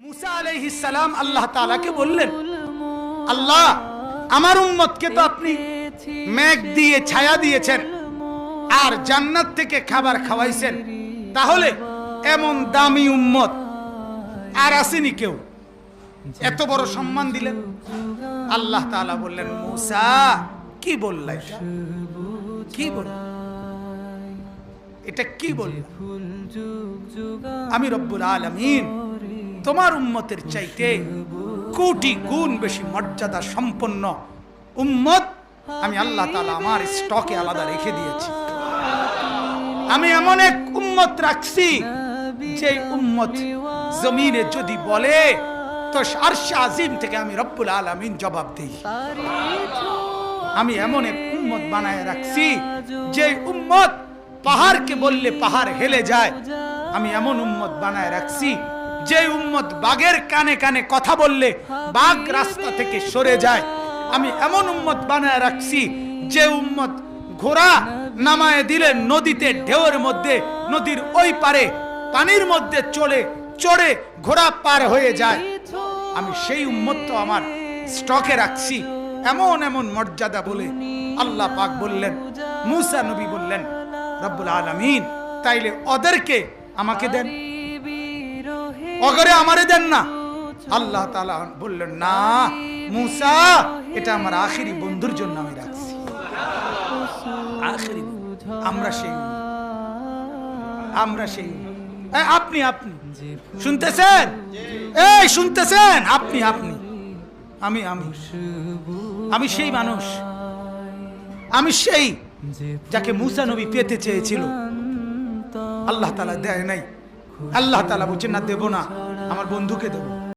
মুসা আলাইহিস সালাম আল্লাহ তাআলাকে বললেন, আল্লাহ আমার উম্মতকে তো আপনি মেঘ দিয়ে ছায়া দিয়েছেন আর জান্নাত থেকে খাবার খাওয়াইছেন, তাহলে এমন দামি উম্মত আর আসেনি কেউ, এত বড় সম্মান দিলেন। আল্লাহ তাআলা বললেন, মুসা কি বললা, কি বললা, এটা কি বললা? আমি রব্বুল আলামিন তোমার উম্মতের চাইতে কোটি গুণ বেশি মর্যাদা সম্পন্ন উম্মত আমি আল্লাহ তাআলা আমার স্টকে আলাদা রেখে দিয়েছি। আমি এমন এক উম্মত রাখছি যে উম্মত জমিনে যদি বলে তো আরশে আজিম থেকে আমি রব্বুল আলামিন জবাব দেই। আমি এমন এক উম্মত বানায় রাখছি যে উম্মত পাহাড়কে বললে পাহাড় হেলে যায়। আমি এমন উম্মত বানায় রাখছি যে উম্মত বাঘের কানে কানে কথা বললে বাঘ রাস্তা থেকে সরে যায়। আমি এমন উম্মত বানায় রাখছি যে উম্মত ঘোড়া নামায় দিলে নদীতে ঢেউয়ের মধ্যে নদীর ওই পারে পানির মধ্যে চড়ে ঘোড়া পার হয়ে যায়। আমি সেই উম্মত তো আমার স্টকে রাখছি। এমন এমন মর্যাদা বলে আল্লাহ পাক বললেন, মুসা নবী বললেন, রব্বুল আলামিন তাইলে ওদেরকে আমাকে দেন, ওগরে আমারে দেন না। আল্লাহ তাআলা বললেন, না মুসা, এটা আমার আখিরি বন্ধুর জন্য আমি রাখছি। আখিরি আমরা সেই আপনি শুনতেছেন, এই শুনতেছেন, আপনি আমি সেই মানুষ, আমি সেই যাকে মুসা নবী পেতে চেয়েছিল, আল্লাহ তাআলা দেয় নাই। আল্লাহ তাআলা বলছেন, না দেব না, আমার বন্ধুকে দেব।